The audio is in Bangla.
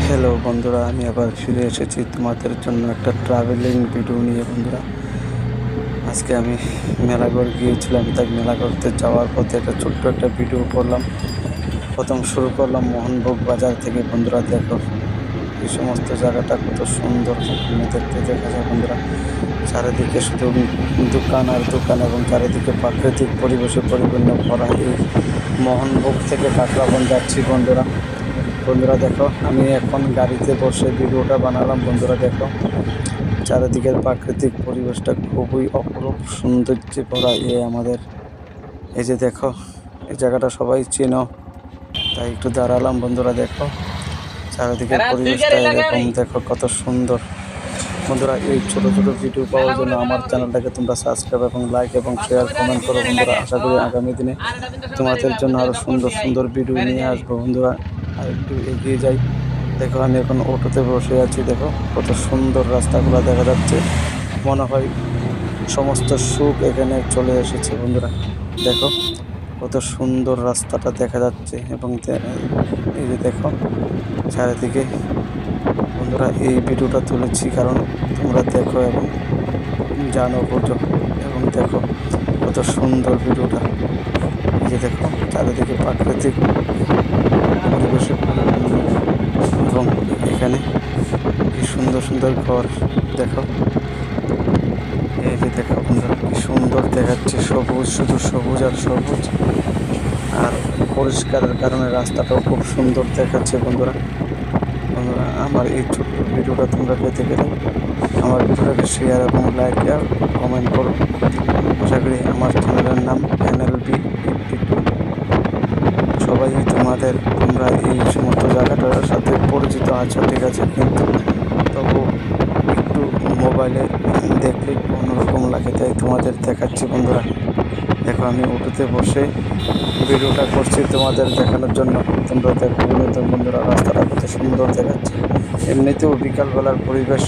হ্যালো বন্ধুরা, আমি আবার ফিরে এসেছি তোমাদের জন্য একটা ট্রাভেলিং ভিডিও নিয়ে। বন্ধুরা, আজকে আমি মেলাঘর গিয়েছিলাম, তাই মেলাঘরতে যাওয়ার পথে একটা ছোট্ট একটা ভিডিও করলাম। প্রথম শুরু করলাম মোহনভোগ বাজার থেকে। বন্ধুরা দেখো, এই সমস্ত জায়গাটা কত সুন্দর দেখতে দেখা যায়। বন্ধুরা, চারিদিকে শুধু দোকান আর দোকান এবং চারিদিকে প্রাকৃতিক পরিবেশে পরিপূর্ণ করা এই মোহনভোগ থেকে কাকরাবন যাচ্ছি। বন্ধুরা দেখো, আমি এখন গাড়িতে বসে ভিডিওটা বানালাম। বন্ধুরা দেখো, চারিদিকের প্রাকৃতিক পরিবেশটা খুবই অপরূপ সৌন্দর্যে ভরা। আমাদের এই যে দেখো, এই জায়গাটা সবাই চেনো, তাই একটু দাঁড়ালাম। বন্ধুরা দেখো, চারিদিকের পরিবেশটা এরকম দেখো কত সুন্দর। বন্ধুরা, এই ছোট ছোট ভিডিও পাওয়ার জন্য আমার চ্যানেলটাকে তোমরা সাবস্ক্রাইব এবং লাইক এবং শেয়ার কমেন্ট করো। বন্ধুরা, আশা করি আগামী দিনে তোমাদের জন্য আরও সুন্দর সুন্দর ভিডিও নিয়ে আসবো। বন্ধুরা, আর একটু এগিয়ে যাই। দেখো, আমি এখন অটোতে বসে আছি। দেখো কত সুন্দর রাস্তাগুলো দেখা যাচ্ছে, মনে হয় সমস্ত সুখ এখানে চলে এসেছে। বন্ধুরা দেখো, কত সুন্দর রাস্তাটা দেখা যাচ্ছে এবং এই যে দেখো চারিদিকে। বন্ধুরা, এই ভিডিওটা তুলেছি কারণ তোমরা দেখো এবং জানো, বোঝো এবং দেখো কত সুন্দর ভিডিওটা। এই যে দেখো, চারিদিকে প্রাকৃতিক পরিবেশে এবং এখানে কি সুন্দর সুন্দর ঘর দেখো। এই যে দেখো বন্ধুরা, কি সুন্দর দেখাচ্ছে, সবুজ, শুধু সবুজ আর সবুজ। আর পরিষ্কারের কারণে রাস্তাটাও খুব সুন্দর দেখাচ্ছে। বন্ধুরা, আমার এই ছোট্ট ভিডিওটা তোমরা পেতে গেলে আমার ভিডিওটাকে শেয়ার এবং লাইক আর কমেন্ট করো। আশা করি আমার চ্যানেলের নাম NLB82। সবাই তোমরা এই সমস্ত জায়গাটার সাথে পরিচিত আছো, ঠিক আছে, কিন্তু তবু একটু মোবাইলে দেখলে অন্যরকম লাগে, তাই তোমাদের দেখাচ্ছি। বন্ধুরা দেখো, আমি অটোতে বসে ভিডিওটা করছি তোমাদের দেখানোর জন্য। তোমরা দেখো বন্ধুরা, রাস্তাটা কত সুন্দর দেখাচ্ছে। এমনিতেও বিকালবেলার পরিবেশ